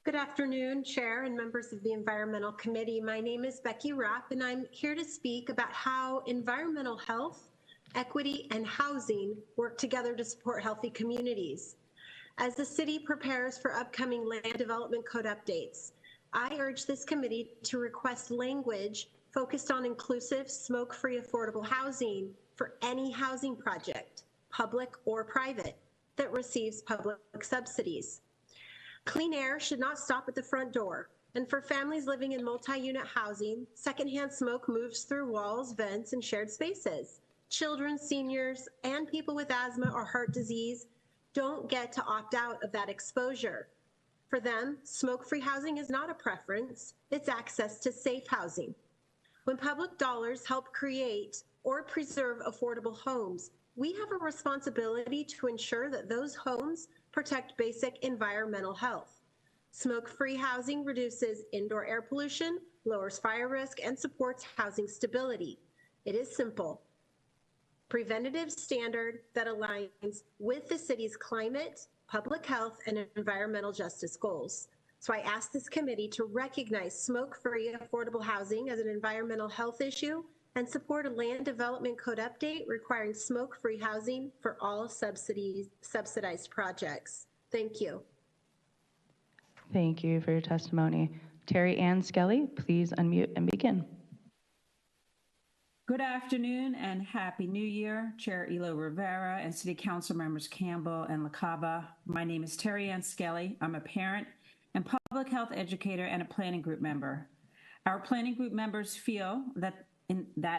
Good afternoon, Chair and members of the Environmental Committee. My name is Becky Rapp, and I'm here to speak about how environmental health, equity, and housing work together to support healthy communities. As the city prepares for upcoming land development code updates, I urge this committee to request language focused on inclusive, smoke-free, affordable housing for any housing project, public or private, that receives public subsidies. Clean air should not stop at the front door. And for families living in multi-unit housing, secondhand smoke moves through walls, vents, and shared spaces. Children, seniors, and people with asthma or heart disease don't get to opt out of that exposure. For them, smoke-free housing is not a preference, it's access to safe housing. When public dollars help create or preserve affordable homes, we have a responsibility to ensure that those homes protect basic environmental health. Smoke-free housing reduces indoor air pollution, lowers fire risk, and supports housing stability. It is simple. Preventative standard that aligns with the city's climate, public health, and environmental justice goals. So I ask this committee to recognize smoke-free affordable housing as an environmental health issue and support a land development code update requiring smoke-free housing for all subsidized projects. Thank you. Thank you for your testimony. Terry Ann Skelly, please unmute and begin. Good afternoon and Happy New Year, Chair Elo Rivera and City Council members Campbell and LaCava. My name is Terry Ann Skelly. I'm a parent and public health educator and a planning group member. Our planning group members feel that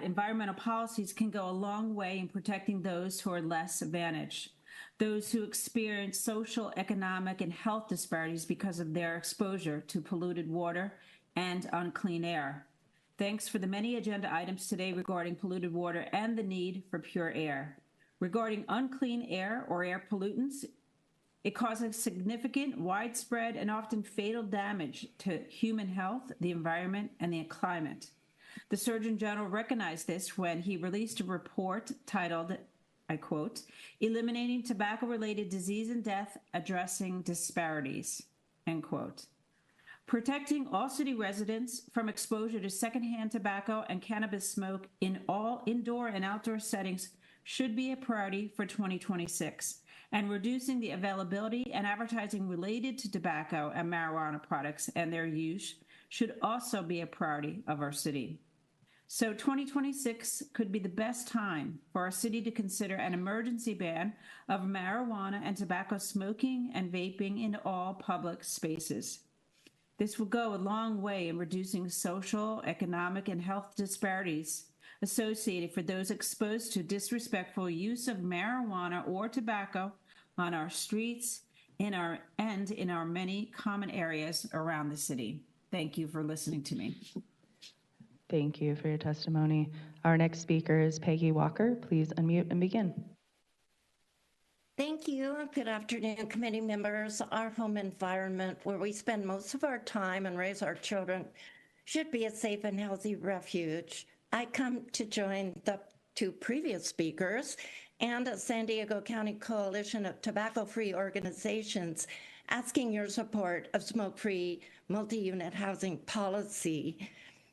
environmental policies can go a long way in protecting those who are less advantaged, those who experience social, economic, and health disparities because of their exposure to polluted water and unclean air. Thanks for the many agenda items today regarding polluted water and the need for pure air. Regarding unclean air or air pollutants, it causes significant, widespread, and often fatal damage to human health, the environment, and the climate. The Surgeon General recognized this when he released a report titled, I quote, "Eliminating Tobacco-Related Disease and Death, Addressing Disparities," end quote. Protecting all city residents from exposure to secondhand tobacco and cannabis smoke in all indoor and outdoor settings should be a priority for 2026, and reducing the availability and advertising related to tobacco and marijuana products and their use should also be a priority of our city. So 2026 could be the best time for our city to consider an emergency ban of marijuana and tobacco smoking and vaping in all public spaces. This will go a long way in reducing social, economic, and health disparities associated for those exposed to disrespectful use of marijuana or tobacco on our streets and in our many common areas around the city. Thank you for listening to me. Thank you for your testimony. Our next speaker is Peggy Walker. Please unmute and begin. Thank you. Good afternoon, committee members. Our home environment, where we spend most of our time and raise our children, should be a safe and healthy refuge. I come to join the two previous speakers and a San Diego County Coalition of Tobacco-Free Organizations asking your support of smoke-free multi-unit housing policy.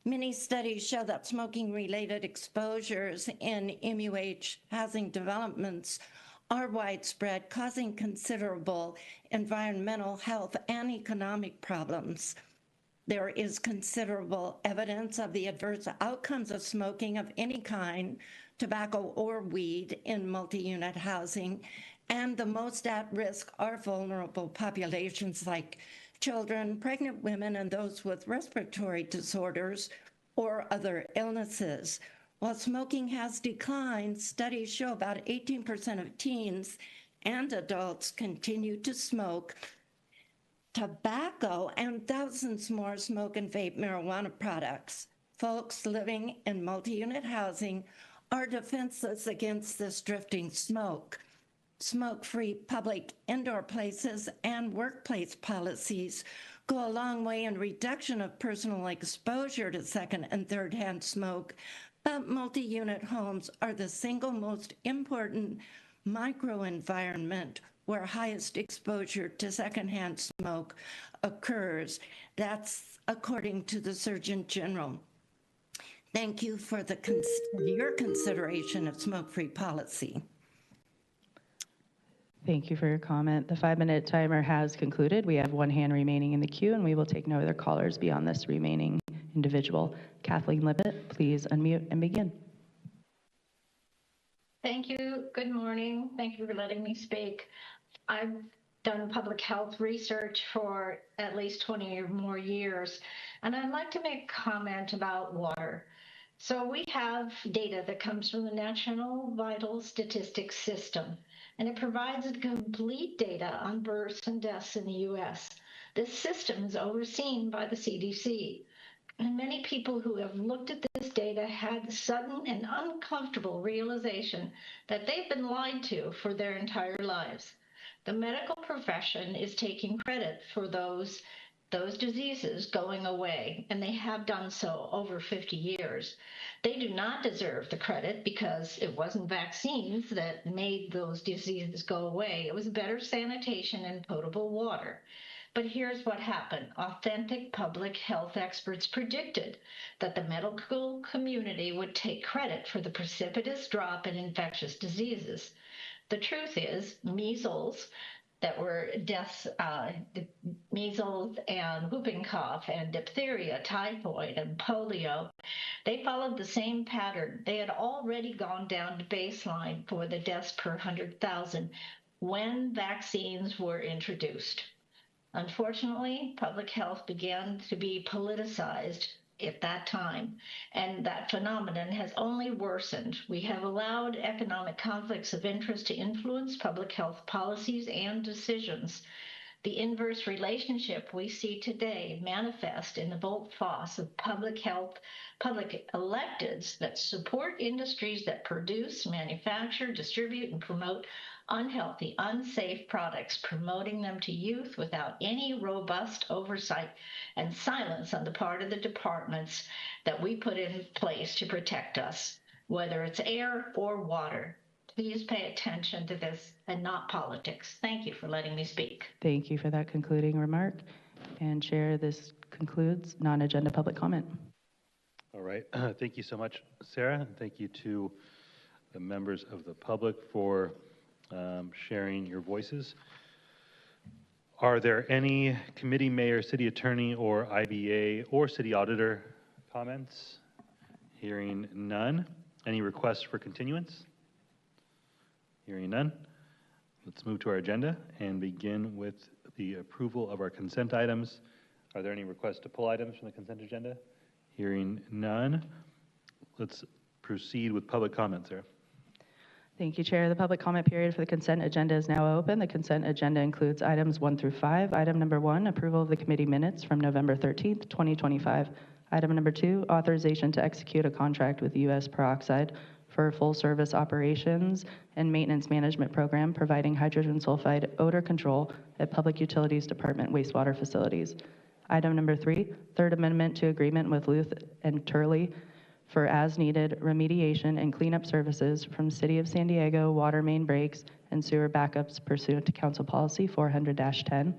Many studies show that smoking-related exposures in MUH housing developments are widespread, causing considerable environmental, health, and economic problems. There is considerable evidence of the adverse outcomes of smoking of any kind, tobacco or weed, in multi-unit housing, and the most at risk are vulnerable populations like children, pregnant women, and those with respiratory disorders or other illnesses. While smoking has declined, studies show about 18% of teens and adults continue to smoke tobacco, and thousands more smoke and vape marijuana products. Folks living in multi-unit housing are defenseless against this drifting smoke. Smoke-free public indoor places and workplace policies go a long way in reduction of personal exposure to second and third-hand smoke, but multi-unit homes are the single most important microenvironment where highest exposure to secondhand smoke occurs. That's according to the Surgeon General. Thank you for your consideration of smoke-free policy. Thank you for your comment. The 5-minute timer has concluded. We have one hand remaining in the queue, and we will take no other callers beyond this remaining individual. Kathleen Lippett, please unmute and begin. Thank you. Good morning. Thank you for letting me speak. I've done public health research for at least 20 or more years, and I'd like to make a comment about water. So we have data that comes from the National Vital Statistics System, and it provides complete data on births and deaths in the U.S. This system is overseen by the CDC. And many people who have looked at this data had the sudden and uncomfortable realization that they've been lied to for their entire lives. The medical profession is taking credit for those diseases going away, and they have done so over 50 years. They do not deserve the credit because it wasn't vaccines that made those diseases go away. It was better sanitation and potable water. But here's what happened. Authentic public health experts predicted that the medical community would take credit for the precipitous drop in infectious diseases. The truth is, measles, that were deaths, measles and whooping cough and diphtheria, typhoid and polio, they followed the same pattern. They had already gone down to baseline for the deaths per 100,000 when vaccines were introduced. Unfortunately, public health began to be politicized at that time, and that phenomenon has only worsened. We have allowed economic conflicts of interest to influence public health policies and decisions. The inverse relationship we see today manifest in the volte-face of public health, public electeds that support industries that produce, manufacture, distribute, and promote unhealthy, unsafe products, promoting them to youth without any robust oversight and silence on the part of the departments that we put in place to protect us, whether it's air or water. Please pay attention to this and not politics. Thank you for letting me speak. Thank you for that concluding remark. And Chair, this concludes non-agenda public comment. All right. Thank you so much, Sarah. And thank you to the members of the public for sharing your voices. Are there any committee, mayor, city attorney, or IBA or city auditor comments? Hearing none. Any requests for continuance? Hearing none. Let's move to our agenda and begin with the approval of our consent items. Are there any requests to pull items from the consent agenda? Hearing none. Let's proceed with public comment, Sarah. Thank you, Chair. The public comment period for the consent agenda is now open. The consent agenda includes items 1 through 5. Item number 1, approval of the committee minutes from November 13th, 2025. Item number 2, authorization to execute a contract with U.S. Peroxide for full-service operations and maintenance management program providing hydrogen sulfide odor control at Public Utilities Department wastewater facilities. Item number 3, third amendment to agreement with Luth and Turley for as-needed remediation and cleanup services from City of San Diego water main breaks and sewer backups pursuant to Council Policy 400-10.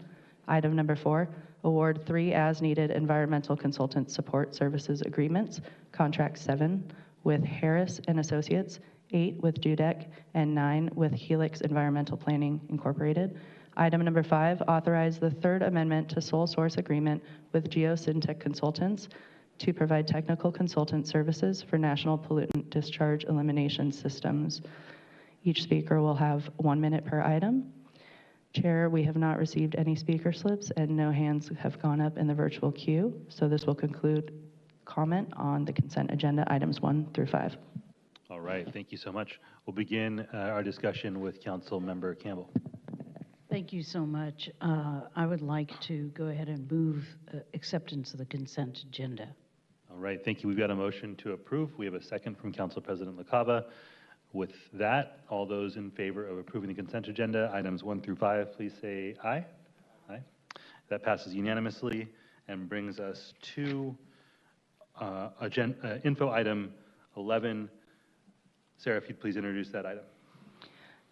Item number 4, award 3 as-needed environmental consultant support services agreements, contract 7 with Harris and Associates, 8 with Dudek, and 9 with Helix Environmental Planning Incorporated. Item number 5, authorize the third amendment to sole source agreement with Geosyntec Consultants to provide technical consultant services for national pollutant discharge elimination systems. Each speaker will have 1 minute per item. Chair, we have not received any speaker slips and no hands have gone up in the virtual queue, so this will conclude comment on the consent agenda items 1 through 5. All right, thank you so much. We'll begin our discussion with Council Member Campbell. Thank you so much. I would like to go ahead and move acceptance of the consent agenda. All right, thank you. We've got a motion to approve. We have a second from Council President LaCava. With that, all those in favor of approving the consent agenda, items 1 through 5, please say aye. Aye. That passes unanimously and brings us to info item 11. Sarah, if you'd please introduce that item.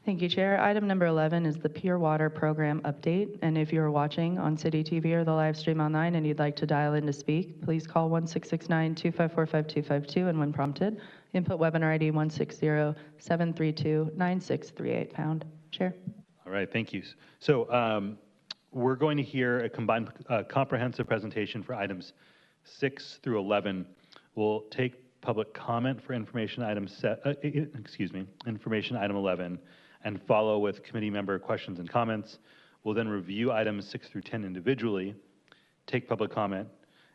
Thank you, Chair. Item number 11 is the Pure Water Program update. And if you're watching on City TV or the live stream online and you'd like to dial in to speak, please call 1-669-254-5252, and when prompted, input webinar ID 160-732-9638 pound. Chair. All right, thank you. So we're going to hear a combined comprehensive presentation for items 6 through 11. We'll take public comment for information item information item 11, and follow with committee member questions and comments. We'll then review items 6 through 10 individually, take public comment,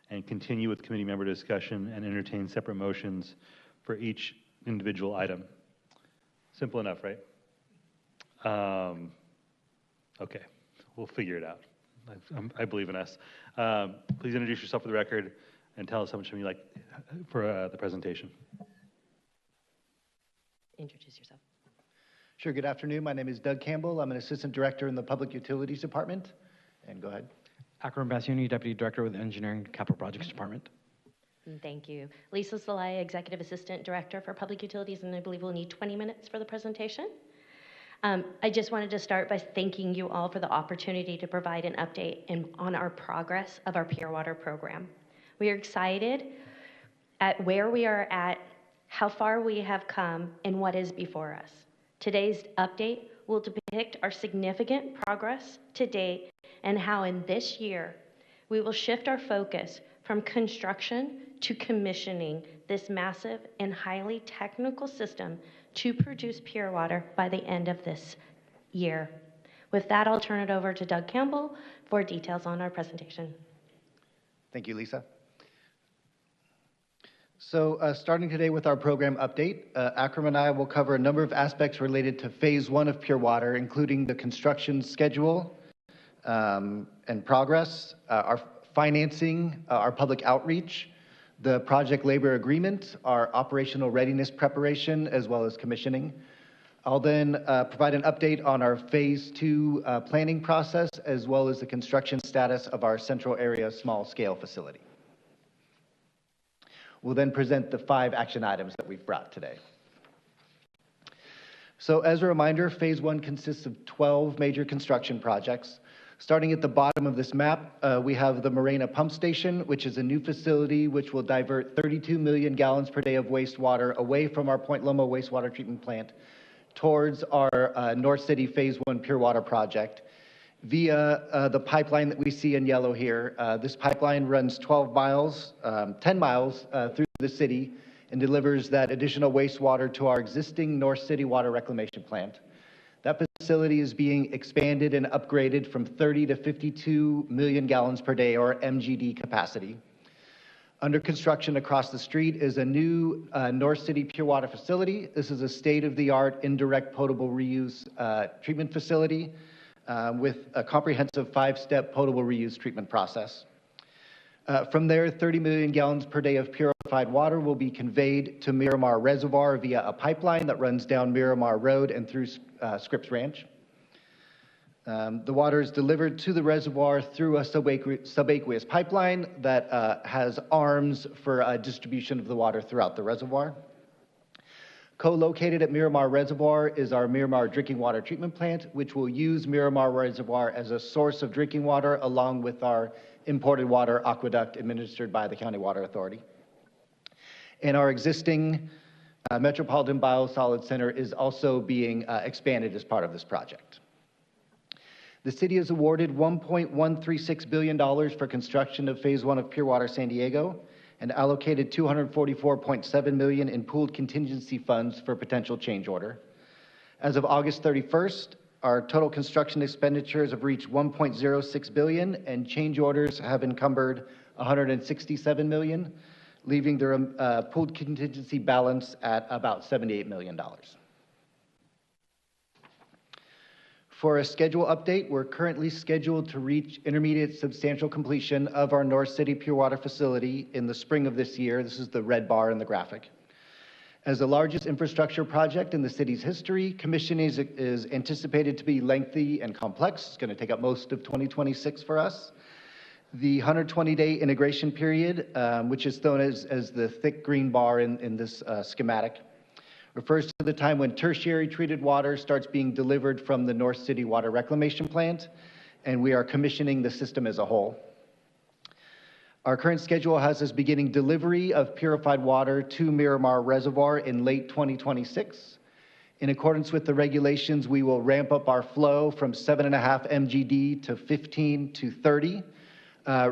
and continue with committee member discussion and entertain separate motions for each individual item. Simple enough, right? Okay, we'll figure it out. I believe in us. Please introduce yourself for the record and tell us how much you like for the presentation. Introduce yourself. Sure, good afternoon. My name is Doug Campbell. I'm an assistant director in the Public Utilities Department. And go ahead. Akram Bassioni, Deputy Director with Engineering and Capital Projects Department. Thank you. Lisa Salai, Executive Assistant Director for Public Utilities, and I believe we'll need 20 minutes for the presentation. I just wanted to start by thanking you all for the opportunity to provide an update on our progress of our Pure Water program. We are excited at where we are at, how far we have come, and what is before us. Today's update will depict our significant progress to date and how in this year we will shift our focus from construction to commissioning this massive and highly technical system to produce pure water by the end of this year. With that, I'll turn it over to Doug Campbell for details on our presentation. Thank you, Lisa. So starting today with our program update, Akram and I will cover a number of aspects related to phase 1 of Pure Water, including the construction schedule and progress, our financing, our public outreach, the project labor agreement, our operational readiness preparation, as well as commissioning. I'll then provide an update on our phase 2 planning process, as well as the construction status of our central area small scale facility. We'll then present the 5 action items that we've brought today. So as a reminder, phase 1 consists of 12 major construction projects. Starting at the bottom of this map, we have the Morena Pump Station, which is a new facility which will divert 32 million gallons per day of wastewater away from our Point Loma wastewater treatment plant towards our North City Phase 1 Pure Water project via the pipeline that we see in yellow here. This pipeline runs 12 miles, 10 miles through the city and delivers that additional wastewater to our existing North City Water Reclamation Plant. That facility is being expanded and upgraded from 30 to 52 million gallons per day, or MGD capacity. Under construction across the street is a new North City Pure Water facility. This is a state-of-the-art indirect potable reuse treatment facility with a comprehensive 5-step potable reuse treatment process. From there, 30 million gallons per day of purified water will be conveyed to Miramar Reservoir via a pipeline that runs down Miramar Road and through Scripps Ranch. The water is delivered to the reservoir through a subaqueous pipeline that has arms for distribution of the water throughout the reservoir. Co-located at Miramar Reservoir is our Miramar Drinking Water Treatment Plant, which will use Miramar Reservoir as a source of drinking water, along with our imported water aqueduct administered by the County Water Authority. And our existing Metropolitan Biosolids Center is also being expanded as part of this project. The city has awarded $1.136 billion for construction of Phase 1 of Pure Water San Diego, and allocated $244.7 million in pooled contingency funds for potential change order. As of August 31st, our total construction expenditures have reached $1.06 billion, and change orders have encumbered $167 million, leaving the pooled contingency balance at about $78 million. For a schedule update, we're currently scheduled to reach intermediate substantial completion of our North City Pure Water facility in the spring of this year. This is the red bar in the graphic. As the largest infrastructure project in the city's history, commissioning is anticipated to be lengthy and complex. It's going to take up most of 2026 for us. The 120-day integration period, which is known as the thick green bar in this schematic, refers to the time when tertiary treated water starts being delivered from the North City Water Reclamation Plant, and we are commissioning the system as a whole. Our current schedule has us beginning delivery of purified water to Miramar Reservoir in late 2026. In accordance with the regulations, we will ramp up our flow from 7.5 MGD to 15 to 30,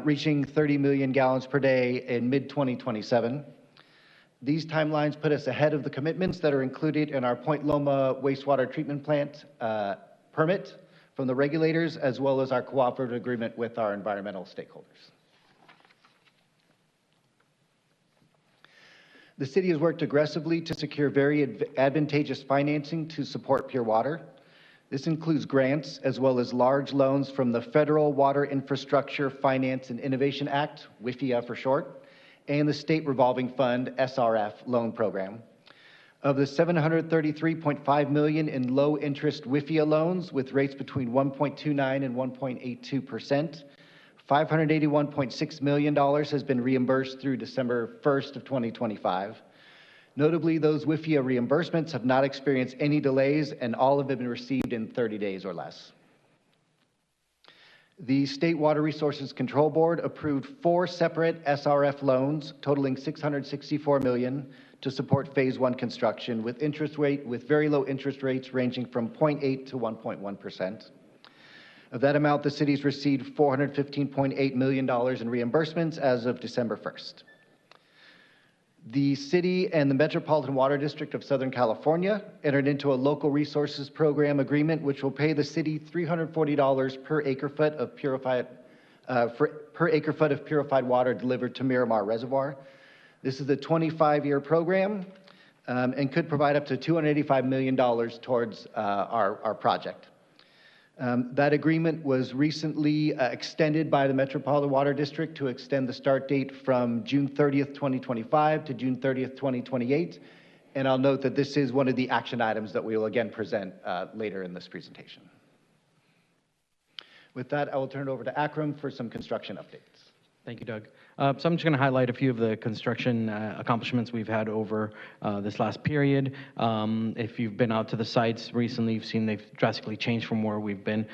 reaching 30 million gallons per day in mid-2027. These timelines put us ahead of the commitments that are included in our Point Loma wastewater treatment plant permit from the regulators, as well as our cooperative agreement with our environmental stakeholders. The city has worked aggressively to secure very advantageous financing to support Pure Water. This includes grants as well as large loans from the Federal Water Infrastructure Finance and Innovation Act, WIFIA for short, and the State Revolving Fund, SRF, loan program. Of the $733.5 million in low-interest WIFIA loans with rates between 1.29% and 1.82%, $581.6 million has been reimbursed through December 1st of 2025. Notably, those WIFIA reimbursements have not experienced any delays, and all have been received in 30 days or less. The State Water Resources Control Board approved 4 separate SRF loans totaling $664 million to support Phase 1 construction with very low interest rates ranging from 0.8 to 1.1%. Of that amount, the city's received $415.8 million in reimbursements as of December 1st. The city and the Metropolitan Water District of Southern California entered into a local resources program agreement, which will pay the city $340 per acre foot of purified water delivered to Miramar Reservoir. This is a 25-year program and could provide up to $285 million towards our project. That agreement was recently extended by the Metropolitan Water District to extend the start date from June 30th, 2025 to June 30th, 2028. And I'll note that this is one of the action items that we will again present later in this presentation. With that, I will turn it over to Akram for some construction updates. Thank you, Doug. So I'm just going to highlight a few of the construction accomplishments we've had over this last period. If you've been out to the sites recently, you've seen they've drastically changed from where we've been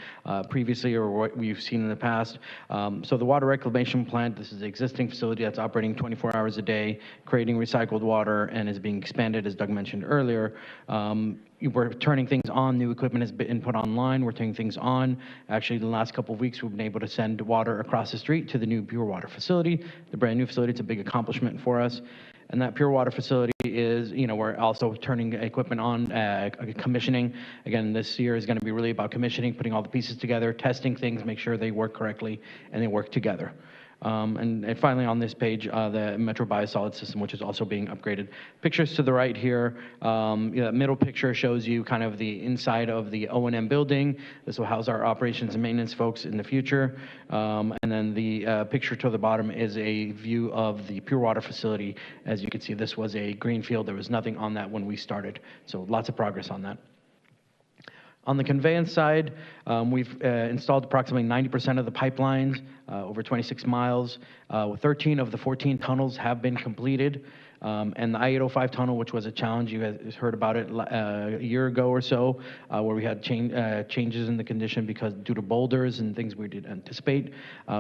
previously or what we've seen in the past. So the water reclamation plant, this is an existing facility that's operating 24 hours a day, creating recycled water, and is being expanded, as Doug mentioned earlier. We're turning things on. New equipment has been put online. We're turning things on. Actually, the last couple of weeks, we've been able to send water across the street to the new Pure Water facility, the brand new facility. It's a big accomplishment for us. And that Pure Water facility is, we're also turning equipment on, commissioning. Again, this year is going to be really about commissioning, putting all the pieces together, testing things, make sure they work correctly, and they work together. And finally, on this page, the Metro Biosolid system, which is also being upgraded. Pictures to the right here. The middle picture shows you kind of the inside of the O&M building. This will house our operations and maintenance folks in the future. And then the picture to the bottom is a view of the Pure Water facility. As you can see, this was a greenfield. There was nothing on that when we started. So lots of progress on that. On the conveyance side, we've installed approximately 90% of the pipelines, over 26 miles. 13 of the 14 tunnels have been completed. And the I-805 tunnel, which was a challenge, you guys heard about it a year ago or so, where we had changes in the condition because due to boulders and things we didn't anticipate.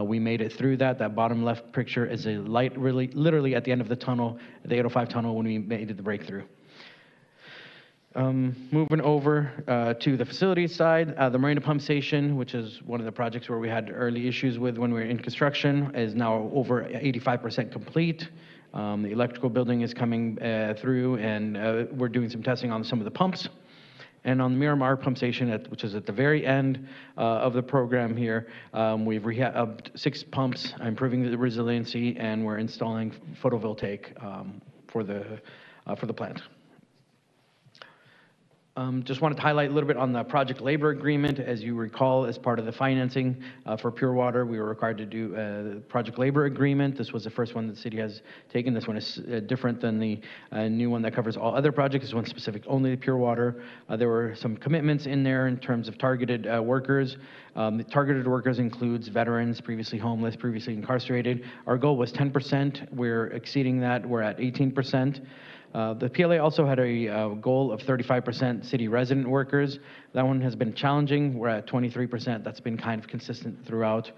We made it through that. That bottom left picture is a light, literally at the end of the tunnel, the 805 tunnel, when we made the breakthrough. Moving over to the facility side, the Marina Pump Station, which is one of the projects where we had early issues with when we were in construction, is now over 85% complete. The electrical building is coming through, and we're doing some testing on some of the pumps. And on the Miramar Pump Station, which is at the very end of the program here, we've rehabbed 6 pumps, improving the resiliency, and we're installing photovoltaic for the plant. Just wanted to highlight a little bit on the project labor agreement. As you recall, as part of the financing for Pure Water, we were required to do a project labor agreement. This was the first one that the city has taken. This one is different than the new one that covers all other projects. This one's specific only to Pure Water. There were some commitments in there in terms of targeted workers. The targeted workers includes veterans, previously homeless, previously incarcerated. Our goal was 10%. We're exceeding that. We're at 18%. The PLA also had a goal of 35% city resident workers. That one has been challenging. We're at 23%. That's been kind of consistent throughout.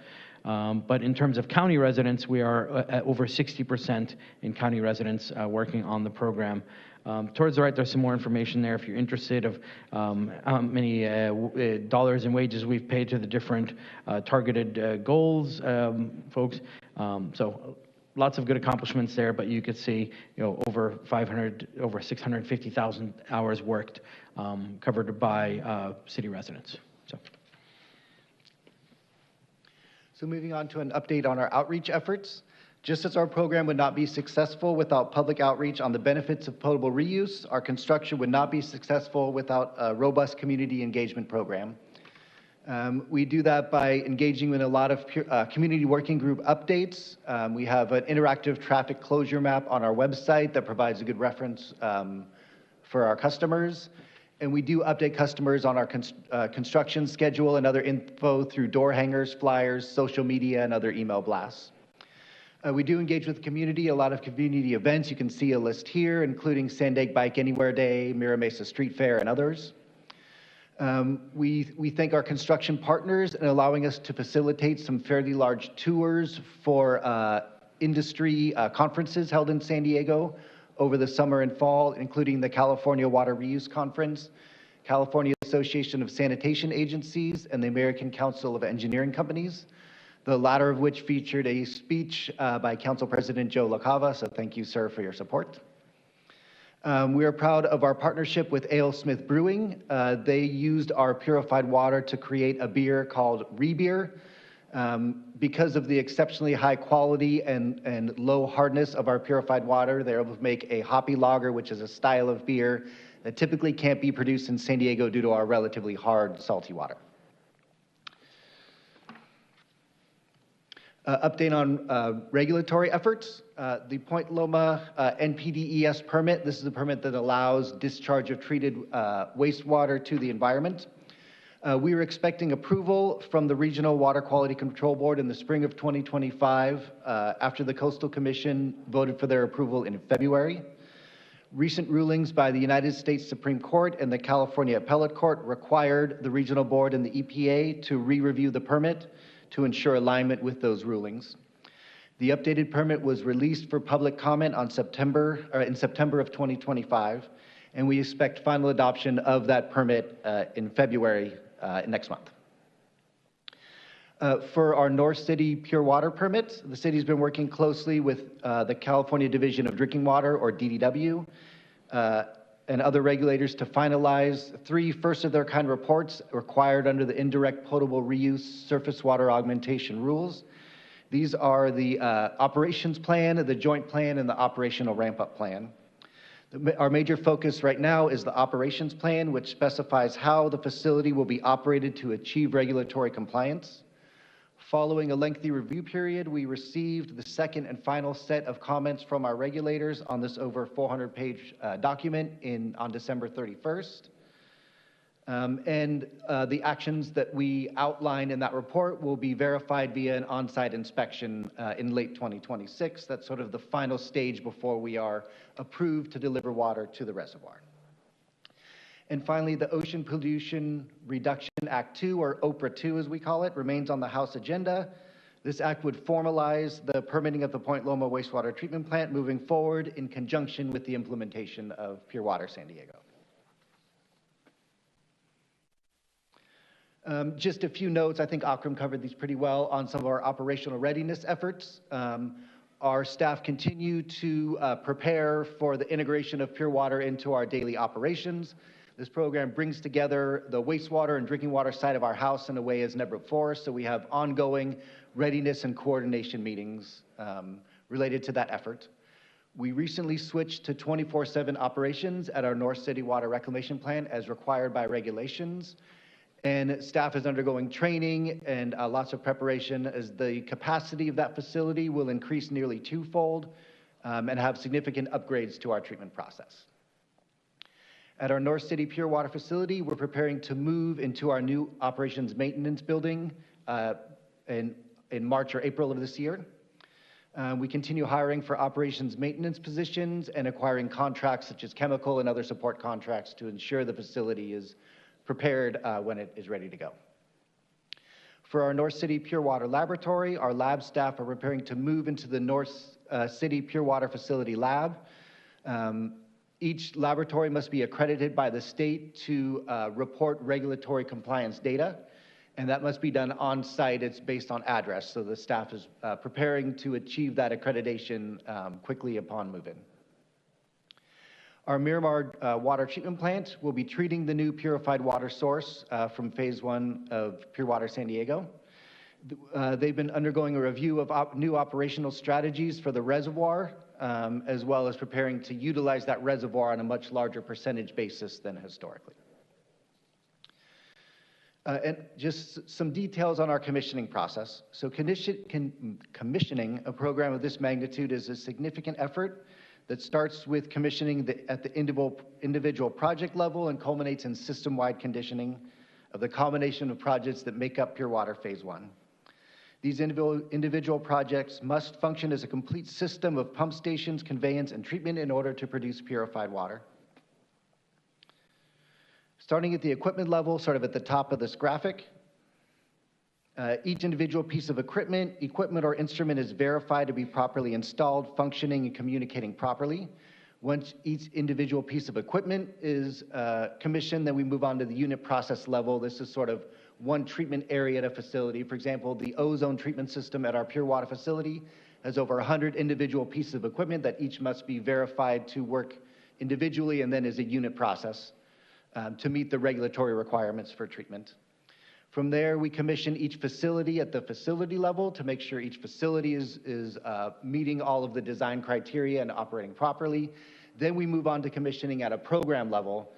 But in terms of county residents, we are at over 60% in county residents working on the program. Towards the right, there's some more information there if you're interested of how many dollars and wages we've paid to the different targeted goals, folks. So lots of good accomplishments there, but you could see, over 650,000 hours worked covered by city residents. So moving on to an update on our outreach efforts. Just as our program would not be successful without public outreach on the benefits of potable reuse, our construction would not be successful without a robust community engagement program. We do that by engaging in a lot of community working group updates. We have an interactive traffic closure map on our website that provides a good reference for our customers. And we do update customers on our construction schedule and other info through door hangers, flyers, social media, and other email blasts. We do engage with the community, a lot of community events. You can see a list here, including Sandag Bike Anywhere Day, Mira Mesa Street Fair, and others. We thank our construction partners in allowing us to facilitate some fairly large tours for industry conferences held in San Diego over the summer and fall, including the California Water Reuse Conference, California Association of Sanitation Agencies, and the American Council of Engineering Companies, the latter of which featured a speech by Council President Joe LaCava, so thank you, sir, for your support. We are proud of our partnership with A.L. Smith Brewing. They used our purified water to create a beer called Rebeer. Because of the exceptionally high quality and low hardness of our purified water, they're able to make a hoppy lager, which is a style of beer that typically can't be produced in San Diego due to our relatively hard, salty water. Update on regulatory efforts. The Point Loma NPDES permit, this is a permit that allows discharge of treated wastewater to the environment. We were expecting approval from the Regional Water Quality Control Board in the spring of 2025 after the Coastal Commission voted for their approval in February. Recent rulings by the United States Supreme Court and the California Appellate Court required the Regional Board and the EPA to re-review the permit to ensure alignment with those rulings. The updated permit was released for public comment in September of 2025, and we expect final adoption of that permit in February next month. For our North City Pure Water permits, the city's been working closely with the California Division of Drinking Water, or DDW, and other regulators to finalize 3 first-of-their-kind reports required under the Indirect Potable Reuse Surface Water Augmentation Rules. These are the operations plan, the joint plan, and the operational ramp-up plan. Our major focus right now is the operations plan, which specifies how the facility will be operated to achieve regulatory compliance. Following a lengthy review period, we received the second and final set of comments from our regulators on this over 400-page document on December 31st. The actions that we outline in that report will be verified via an on-site inspection in late 2026. That's sort of the final stage before we are approved to deliver water to the reservoir. And finally, the Ocean Pollution Reduction Act 2, or OPRA 2 as we call it, remains on the House agenda. This act would formalize the permitting of the Point Loma wastewater treatment plant moving forward in conjunction with the implementation of Pure Water San Diego. Just a few notes. I think Akram covered these pretty well on some of our operational readiness efforts. Our staff continue to prepare for the integration of Pure Water into our daily operations. This program brings together the wastewater and drinking water side of our house in a way as never before, so we have ongoing readiness and coordination meetings related to that effort. We recently switched to 24/7 operations at our North City Water Reclamation Plant as required by regulations. And staff is undergoing training and lots of preparation as the capacity of that facility will increase nearly 2-fold and have significant upgrades to our treatment process. At our North City Pure Water facility, we're preparing to move into our new operations maintenance building in March or April of this year. We continue hiring for operations maintenance positions and acquiring contracts such as chemical and other support contracts to ensure the facility is prepared when it is ready to go. For our North City Pure Water Laboratory, our lab staff are preparing to move into the North City Pure Water Facility Lab. Each laboratory must be accredited by the state to report regulatory compliance data, and that must be done on site. It's based on address, so the staff is preparing to achieve that accreditation quickly upon move-in. Our Miramar water treatment plant will be treating the new purified water source from phase 1 of Pure Water San Diego. They've been undergoing a review of new operational strategies for the reservoir, as well as preparing to utilize that reservoir on a much larger percentage basis than historically. And just some details on our commissioning process. So commissioning a program of this magnitude is a significant effort that starts with commissioning at the individual project level and culminates in system-wide conditioning of the combination of projects that make up Pure Water Phase 1. These individual projects must function as a complete system of pump stations, conveyance, and treatment in order to produce purified water. Starting at the equipment level, sort of at the top of this graphic, each individual piece of equipment or instrument is verified to be properly installed, functioning, and communicating properly. Once each individual piece of equipment is commissioned, then we move on to the unit process level. This is sort of one treatment area at a facility. For example, the ozone treatment system at our Pure Water facility has over 100 individual pieces of equipment that each must be verified to work individually and then as a unit process to meet the regulatory requirements for treatment. From there, we commission each facility at the facility level to make sure each facility is meeting all of the design criteria and operating properly. Then we move on to commissioning at a program level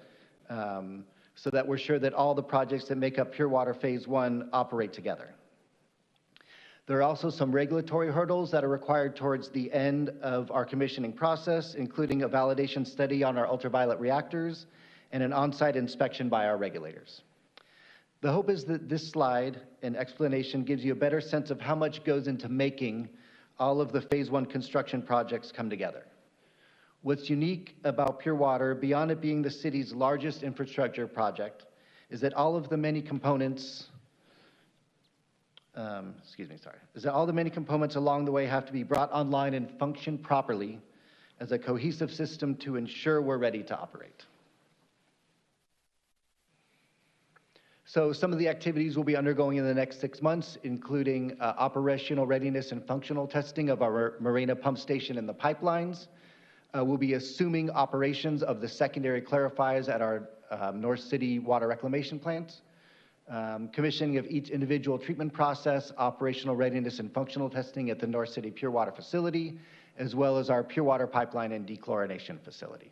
so that we're sure that all the projects that make up Pure Water Phase 1 operate together. There are also some regulatory hurdles that are required towards the end of our commissioning process, including a validation study on our ultraviolet reactors and an on-site inspection by our regulators. The hope is that this slide and explanation gives you a better sense of how much goes into making all of the Phase 1 construction projects come together. What's unique about Pure Water, beyond it being the city's largest infrastructure project, is that all of the many components, all the many components along the way have to be brought online and function properly as a cohesive system to ensure we're ready to operate. So some of the activities we'll be undergoing in the next 6 months, including operational readiness and functional testing of our Marina pump station and the pipelines. We'll be assuming operations of the secondary clarifiers at our North City water reclamation plant, commissioning of each individual treatment process, operational readiness and functional testing at the North City Pure Water facility, as well as our pure water pipeline and dechlorination facility.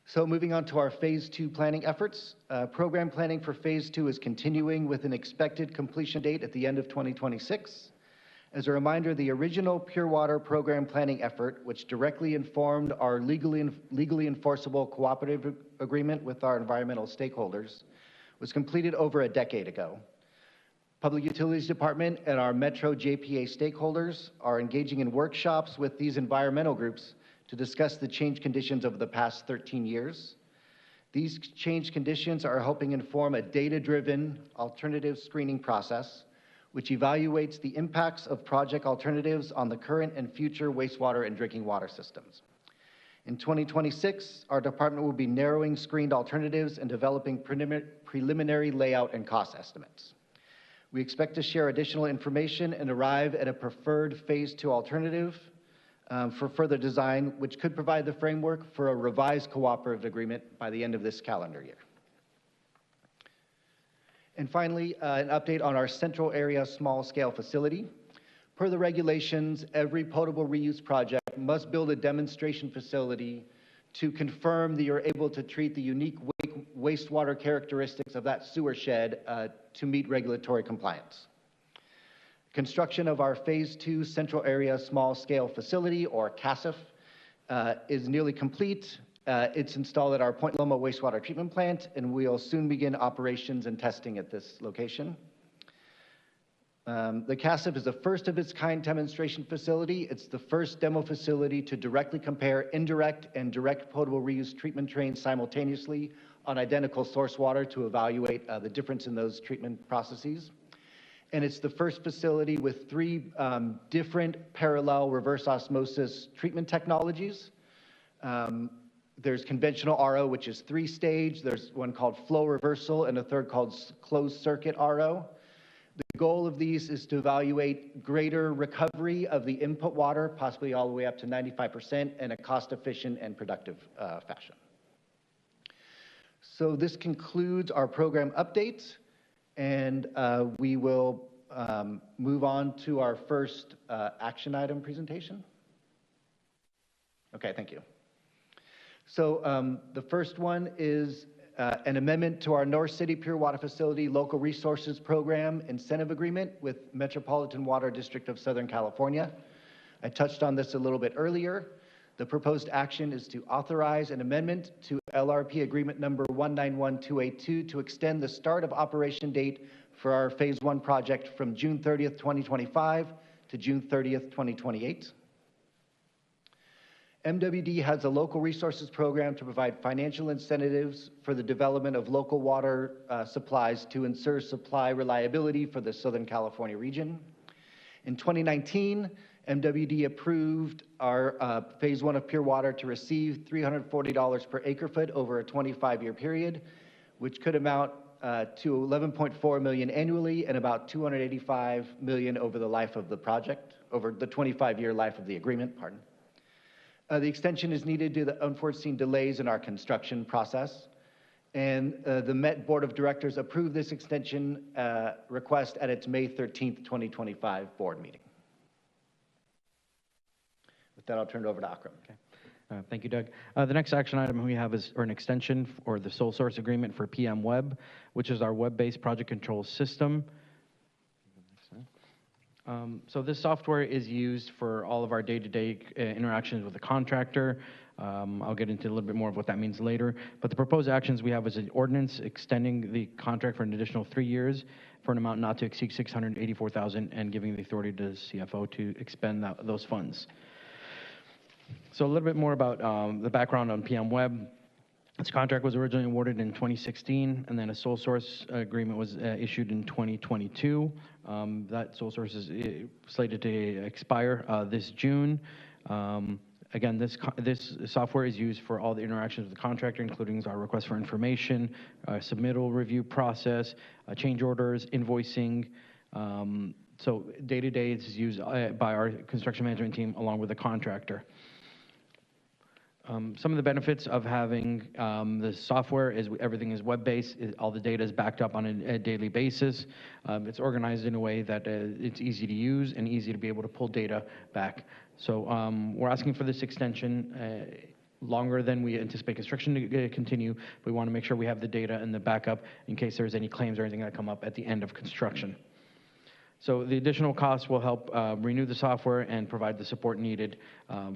So moving on to our Phase 2 planning efforts. Program planning for Phase 2 is continuing with an expected completion date at the end of 2026. As a reminder, the original Pure Water program planning effort, which directly informed our legally enforceable cooperative agreement with our environmental stakeholders, was completed over a decade ago. Public Utilities Department and our Metro JPA stakeholders are engaging in workshops with these environmental groups to discuss the change conditions over the past 13 years. These change conditions are helping inform a data-driven alternative screening process, which evaluates the impacts of project alternatives on the current and future wastewater and drinking water systems. In 2026, our department will be narrowing screened alternatives and developing preliminary layout and cost estimates. We expect to share additional information and arrive at a preferred Phase 2 alternative for further design, which could provide the framework for a revised cooperative agreement by the end of this calendar year. And finally, an update on our central area small-scale facility. Per the regulations, every potable reuse project must build a demonstration facility to confirm that you're able to treat the unique wastewater characteristics of that sewer shed to meet regulatory compliance. Construction of our Phase 2 Central Area Small-Scale Facility, or CASF, is nearly complete. It's installed at our Point Loma wastewater treatment plant, and we'll soon begin operations and testing at this location. The CASF is a first of its kind demonstration facility. It's the first demo facility to directly compare indirect and direct potable reuse treatment trains simultaneously on identical source water to evaluate the difference in those treatment processes. And it's the first facility with three different parallel reverse osmosis treatment technologies. There's conventional RO, which is 3-stage. There's one called flow reversal and a third called closed circuit RO. The goal of these is to evaluate greater recovery of the input water, possibly all the way up to 95%, in a cost-efficient and productive fashion. So this concludes our program updates, and we will move on to our first action item presentation. Okay, thank you. So the first one is an amendment to our North City Pure Water Facility Local Resources Program Incentive Agreement with Metropolitan Water District of Southern California. I touched on this a little bit earlier. The proposed action is to authorize an amendment to LRP Agreement number 191282 to extend the start of operation date for our Phase 1 project from June 30th, 2025 to June 30th, 2028. MWD has a local resources program to provide financial incentives for the development of local water supplies to ensure supply reliability for the Southern California region. In 2019, MWD approved our Phase 1 of Pure Water to receive $340 per acre foot over a 25-year period, which could amount to $11.4 million annually and about $285 million over the life of the project, over the 25-year life of the agreement, pardon. The extension is needed due to the unforeseen delays in our construction process. And the Met Board of Directors approved this extension request at its May 13th, 2025 board meeting. With that, I'll turn it over to Akram. Okay. Thank you, Doug. The next action item we have is an extension or the sole source agreement for PM Web, which is our web-based project control system. So this software is used for all of our day-to-day interactions with the contractor. I'll get into a little bit more of what that means later. But the proposed actions we have is an ordinance extending the contract for an additional 3 years for an amount not to exceed $684,000 and giving the authority to the CFO to expend those funds. So a little bit more about the background on PM Web. This contract was originally awarded in 2016, and then a sole source agreement was issued in 2022. That sole source is slated to expire this June. Again, this software is used for all the interactions with the contractor, including our request for information, submittal review process, change orders, invoicing. So day-to-day, it's used by our construction management team along with the contractor. Some of the benefits of having the software is everything is web-based. All the data is backed up on a daily basis. It's organized in a way that it's easy to use and easy to be able to pull data back. So we're asking for this extension longer than we anticipate construction to continue. We want to make sure we have the data and the backup in case there's any claims or anything that come up at the end of construction. So the additional costs will help renew the software and provide the support needed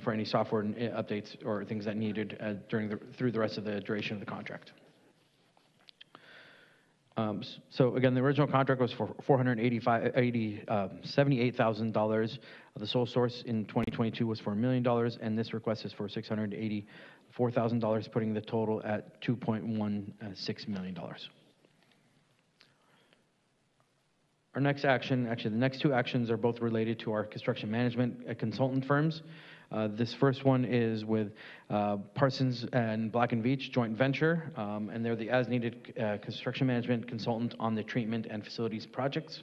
for any software updates or things that needed through the rest of the duration of the contract. So again, the original contract was for $78,000. The sole source in 2022 was for $1 million, and this request is for $684,000, putting the total at $2.16 million. Our next action, actually the next two actions are both related to our construction management consultant firms. This first one is with Parsons and Black & Veatch joint venture, and they're the as-needed construction management consultant on the treatment and facilities projects.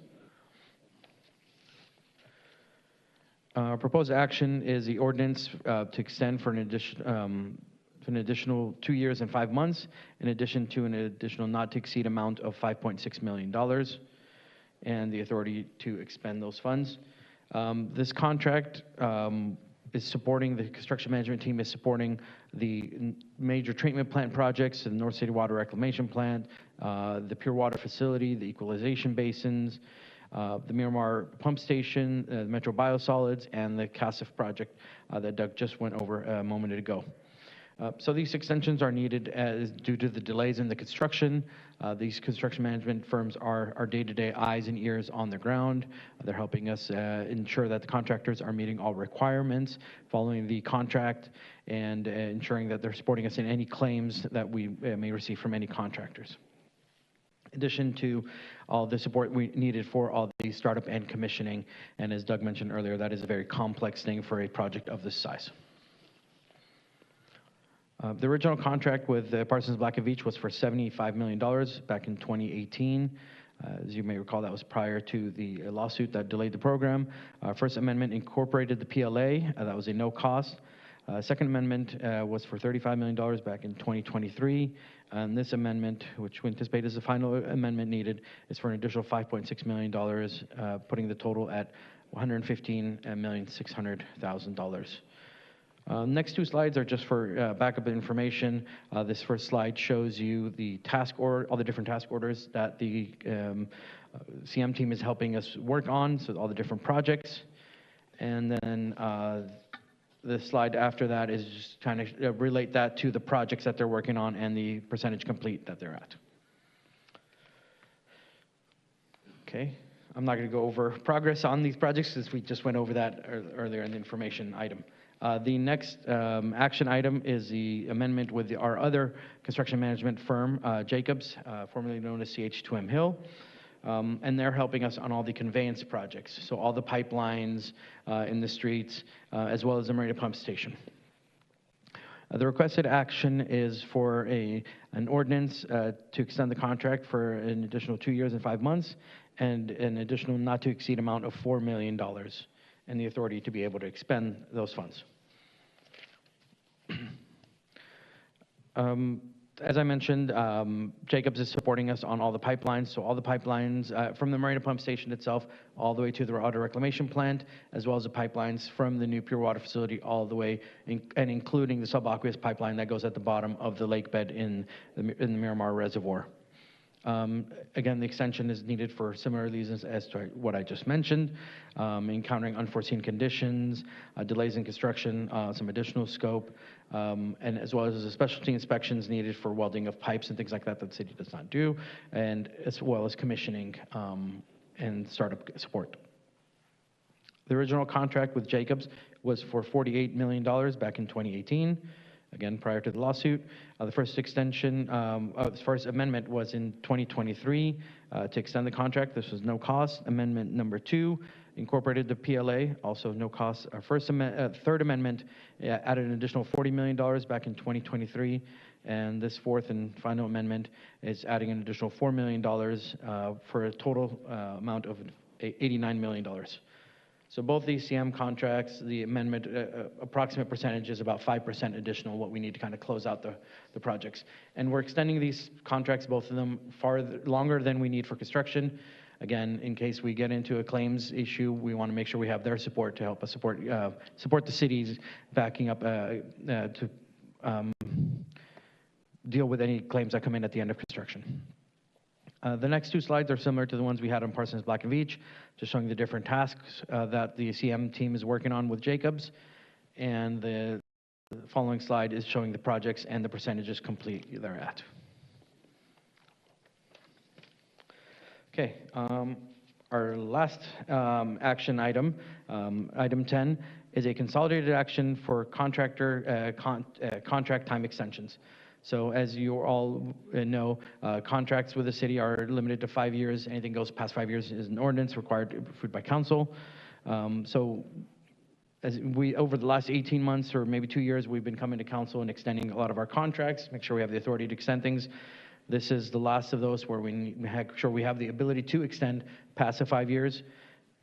Our proposed action is the ordinance to extend for an additional 2 years and 5 months, in addition to an additional not-to-exceed amount of $5.6 million. And the authority to expend those funds. This contract is supporting, the construction management team is supporting the major treatment plant projects, the North City Water Reclamation Plant, the Pure Water Facility, the equalization basins, the Miramar Pump Station, the Metro Biosolids, and the CASF project that Doug just went over a moment ago. So these extensions are needed as due to the delays in the construction. These construction management firms are our day-to-day eyes and ears on the ground. They're helping us ensure that the contractors are meeting all requirements, following the contract, and ensuring that they're supporting us in any claims that we may receive from any contractors. In addition to all the support we needed for all the startup and commissioning, and as Doug mentioned earlier, that is a very complex thing for a project of this size. The original contract with Parsons Black & Veatch was for $75 million back in 2018. As you may recall, that was prior to the lawsuit that delayed the program. First Amendment incorporated the PLA. That was a no cost. Second Amendment was for $35 million back in 2023. And this amendment, which we anticipate is the final amendment needed, is for an additional $5.6 million, putting the total at $115,600,000. Next two slides are just for backup information. This first slide shows you the task order, all the different task orders that the CM team is helping us work on, so all the different projects. And then the slide after that is just trying to relate that to the projects that they're working on and the percentage complete that they're at. Okay, I'm not going to go over progress on these projects since we just went over that earlier in the information item. The next action item is the amendment with our other construction management firm, Jacobs, formerly known as CH2M Hill. And they're helping us on all the conveyance projects, so all the pipelines in the streets, as well as the Marina Pump Station. The requested action is for an ordinance to extend the contract for an additional 2 years and 5 months, and an additional not to exceed amount of $4 million, and the authority to be able to expend those funds. As I mentioned, Jacobs is supporting us on all the pipelines. So all the pipelines from the Marina Pump Station itself all the way to the water reclamation plant, as well as the pipelines from the new pure water facility all the way, and including the subaqueous pipeline that goes at the bottom of the lake bed in the Miramar Reservoir. Again, the extension is needed for similar reasons as to what I just mentioned, encountering unforeseen conditions, delays in construction, some additional scope, and as well as the specialty inspections needed for welding of pipes and things like that that the city does not do, and as well as commissioning and startup support. The original contract with Jacobs was for $48 million back in 2018. Again, prior to the lawsuit. The first extension, the first amendment was in 2023 to extend the contract. This was no cost. Amendment number 2 incorporated the PLA, also no cost. Our third amendment added an additional $40 million back in 2023. And this fourth and final amendment is adding an additional $4 million for a total amount of $89 million. So both these CM contracts, the amendment, approximate percentage is about 5% additional what we need to kind of close out the projects. And we're extending these contracts, both of them, far longer than we need for construction. Again, in case we get into a claims issue, we want to make sure we have their support to help us support the cities backing up to deal with any claims that come in at the end of construction. The next two slides are similar to the ones we had on Parsons Black & Veatch, just showing the different tasks that the CM team is working on with Jacobs. And the following slide is showing the projects and the percentages complete they're at. Okay, our last action item, item 10, is a consolidated action for contractor contract time extensions. So as you all know, contracts with the city are limited to 5 years. Anything goes past 5 years is an ordinance required approved by council. So as over the last 18 months or maybe 2 years, we've been coming to council and extending a lot of our contracts, make sure we have the authority to extend things. This is the last of those where we make sure we have the ability to extend past the 5 years.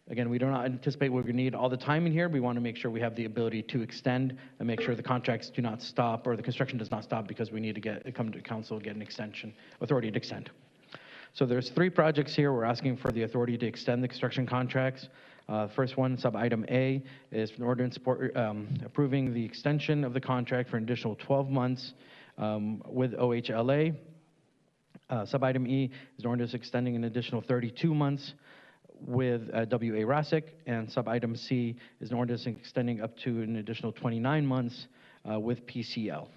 Again, we do not anticipate we're going to need all the time in here. We want to make sure we have the ability to extend and make sure the contracts do not stop or the construction does not stop because we need to come to council and get an extension, authority to extend. So there's 3 projects here. We're asking for the authority to extend the construction contracts. First one, sub-item A, is an ordinance approving the extension of the contract for an additional 12 months with OHLA. Sub-item E is an ordinance extending an additional 32 months with WA RASIC, and sub-item C is an ordinance extending up to an additional 29 months with PCL.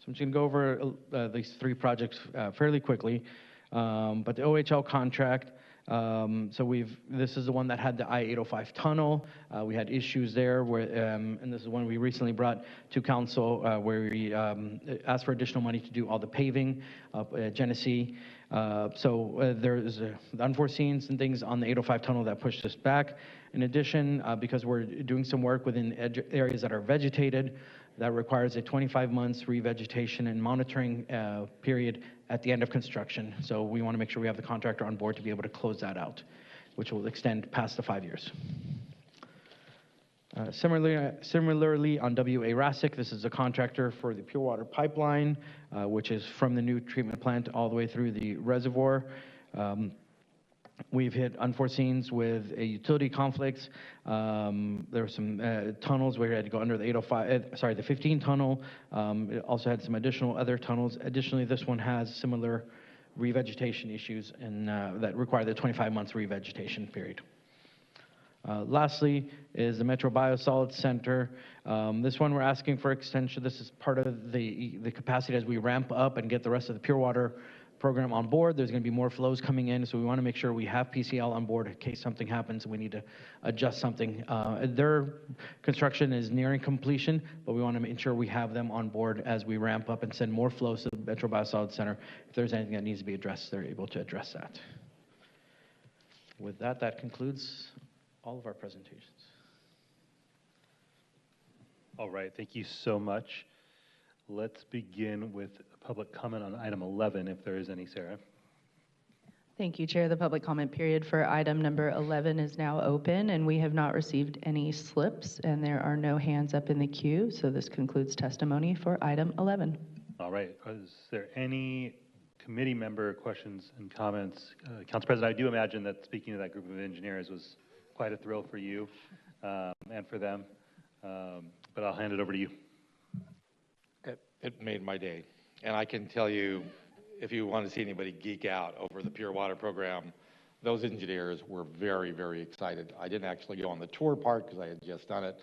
So I'm just going to go over these three projects fairly quickly. But the OHL contract, this is the one that had the I-805 tunnel. We had issues there where, and this is one we recently brought to council where we asked for additional money to do all the paving up at Genesee. There's the unforeseens and things on the 805 tunnel that pushed us back. In addition, because we're doing some work within areas that are vegetated, that requires a 25 months revegetation and monitoring period at the end of construction. So we want to make sure we have the contractor on board to be able to close that out, which will extend past the 5 years. Similarly, on W.A. Rassick, this is a contractor for the pure water pipeline, which is from the new treatment plant all the way through the reservoir. We've hit unforeseens with utility conflicts. There were some tunnels where we had to go under the 805, the 15 tunnel. It also had some additional other tunnels. Additionally, this one has similar revegetation issues and that require the 25 months revegetation period. Lastly is the Metro Biosolids Center. This one we're asking for extension. This is part of the capacity as we ramp up and get the rest of the pure water program on board. There's going to be more flows coming in, so we want to make sure we have PCL on board in case something happens and we need to adjust something. Their construction is nearing completion, but we want to ensure we have them on board as we ramp up and send more flows to the Metro Biosolids Center. If there's anything that needs to be addressed, they're able to address that. With that, that concludes all of our presentations. All right, thank you so much. Let's begin with public comment on item 11, if there is any, Sarah. Thank you, Chair. The public comment period for item number 11 is now open, and we have not received any slips, and there are no hands up in the queue, so this concludes testimony for item 11. All right, is there any committee member questions and comments? Council President, I do imagine that speaking to that group of engineers was quite a thrill for you and for them, but I'll hand it over to you. It made my day. And I can tell you, if you want to see anybody geek out over the Pure Water program, those engineers were very, very excited. I didn't actually go on the tour part because I had just done it,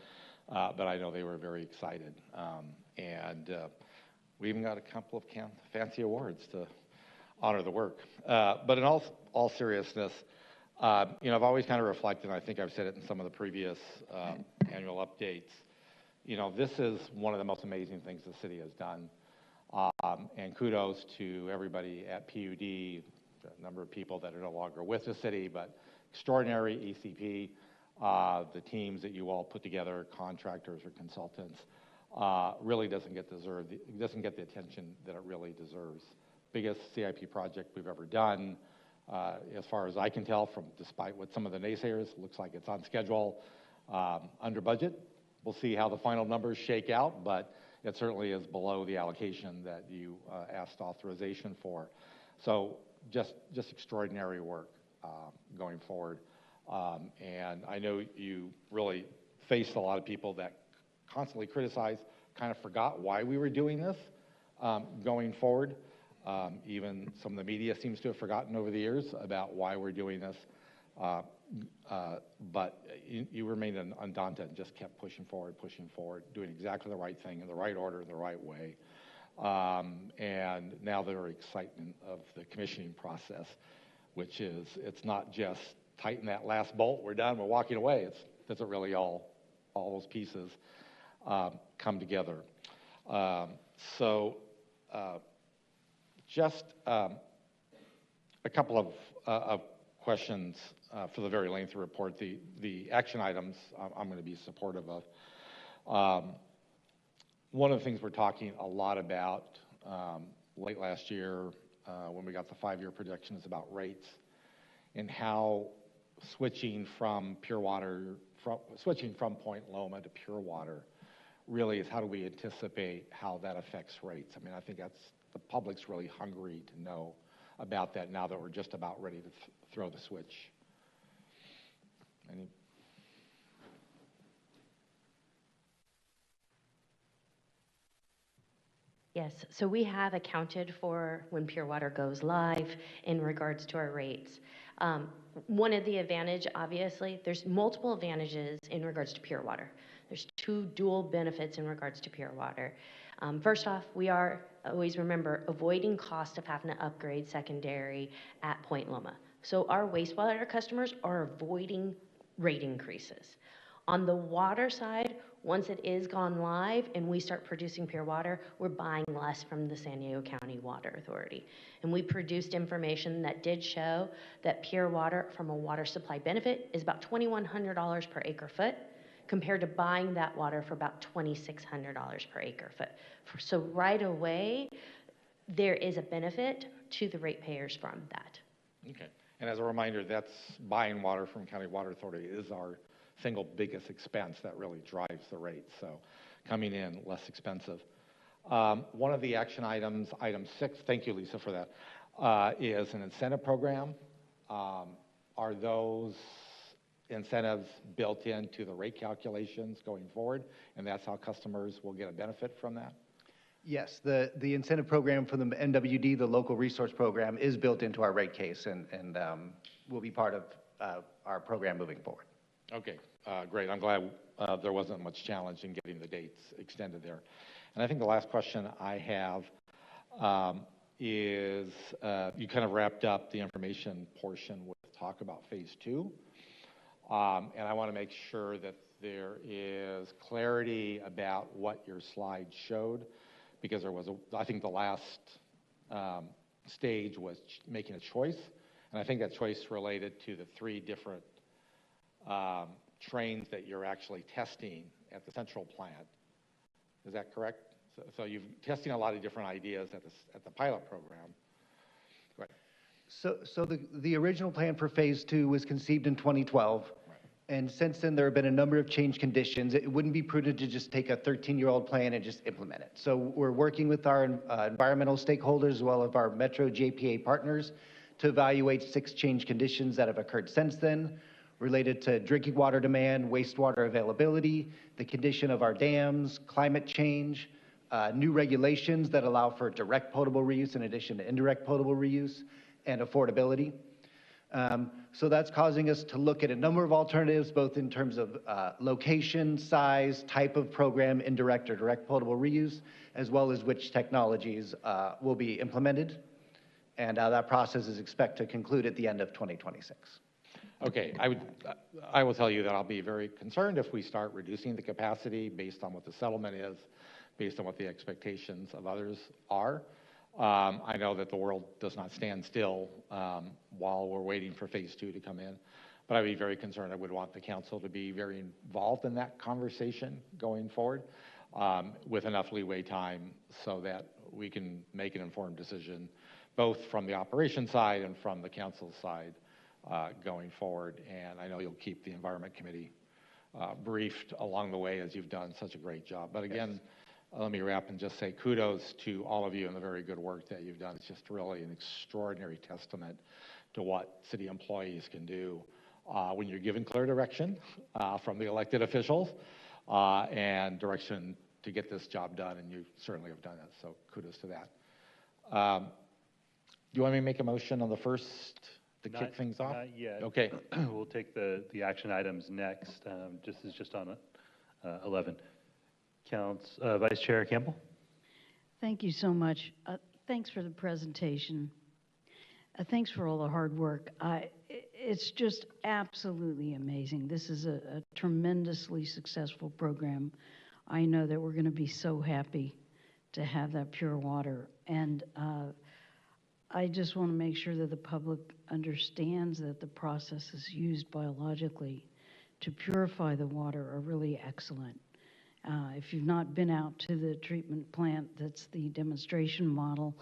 but I know they were very excited. We even got a couple of fancy awards to honor the work. But in all seriousness, I've always kind of reflected, and I think I've said it in some of the previous annual updates, this is one of the most amazing things the city has done. And kudos to everybody at PUD, the number of people that are no longer with the city, but extraordinary ECP, the teams that you all put together, contractors or consultants, really doesn't get the attention that it really deserves. Biggest CIP project we've ever done. As far as I can tell, despite what some of the naysayers, looks like it's on schedule, under budget. We'll see how the final numbers shake out, but it certainly is below the allocation that you asked authorization for. So just extraordinary work going forward. And I know you really faced a lot of people that constantly criticized, kind of forgot why we were doing this going forward. Even some of the media seems to have forgotten over the years about why we're doing this. But you remained undaunted and just kept pushing forward, doing exactly the right thing in the right order, in the right way. And now the excitement of the commissioning process, which is, it's not just tighten that last bolt, we're done, we're walking away. It doesn't really all those pieces come together. Just a couple of questions for the very lengthy report. The action items I'm going to be supportive of. One of the things we're talking a lot about late last year when we got the 5-year projection is about rates and how switching from Point Loma to pure water really is how do we anticipate how that affects rates. I mean, I think the public's really hungry to know about that now that we're just about ready to throw the switch. Yes, so we have accounted for when Pure Water goes live in regards to our rates. One of the advantage, obviously, there's multiple advantages in regards to Pure Water. There's 2 dual benefits in regards to Pure Water. First off, we are, always remember, avoiding cost of having to upgrade secondary at Point Loma. So our wastewater customers are avoiding rate increases. On the water side, once it is gone live and we start producing pure water, we're buying less from the San Diego County Water Authority. And we produced information that did show that pure water from a water supply benefit is about $2,100 per acre foot, compared to buying that water for about $2,600 per acre foot. So right away, there is a benefit to the ratepayers from that. Okay. And as a reminder, that's buying water from County Water Authority is our single biggest expense that really drives the rate. So coming in less expensive. One of the action items, item 6, thank you, Lisa, for that, is an incentive program. Are those incentives built into the rate calculations going forward? And that's how customers will get a benefit from that? Yes, the incentive program for the NWD, the local resource program, is built into our rate case and will be part of our program moving forward. Okay, great. I'm glad there wasn't much challenge in getting the dates extended there. And I think the last question I have is you kind of wrapped up the information portion with talk about phase 2. And I want to make sure that there is clarity about what your slide showed, because there was I think the last stage was making a choice, and I think that choice related to the 3 different trains that you're actually testing at the central plant. Is that correct? So you're testing a lot of different ideas at the pilot program. Right. So the original plan for phase 2 was conceived in 2012. And since then, there have been a number of change conditions. It wouldn't be prudent to just take a 13-year-old plan and just implement it. So we're working with our environmental stakeholders as well as our Metro JPA partners to evaluate 6 change conditions that have occurred since then, related to drinking water demand, wastewater availability, the condition of our dams, climate change, new regulations that allow for direct potable reuse in addition to indirect potable reuse, and affordability. So that's causing us to look at a number of alternatives, both in terms of location, size, type of program, indirect or direct potable reuse, as well as which technologies will be implemented. And that process is expected to conclude at the end of 2026. Okay, I will tell you that I'll be very concerned if we start reducing the capacity based on what the settlement is, based on what the expectations of others are. I know that the world does not stand still while we're waiting for phase 2 to come in, but I'd be very concerned. I would want the council to be very involved in that conversation going forward with enough leeway time so that we can make an informed decision, both from the operations side and from the council side going forward. And I know you'll keep the Environment Committee briefed along the way, as you've done such a great job. But again, yes. Let me wrap and just say kudos to all of you and the very good work that you've done. It's just really an extraordinary testament to what city employees can do when you're given clear direction from the elected officials and direction to get this job done, and you certainly have done it, so kudos to that. Do you want me to make a motion on the first to kick things off? Not yet. Okay. We'll take the action items next. This is just on 11. Vice Chair Campbell. Thank you so much. Thanks for the presentation. Thanks for all the hard work. It's just absolutely amazing. This is a tremendously successful program. I know that we're going to be so happy to have that pure water. And I just want to make sure that the public understands that the processes used biologically to purify the water are really excellent. If you've not been out to the treatment plant, that's the demonstration model.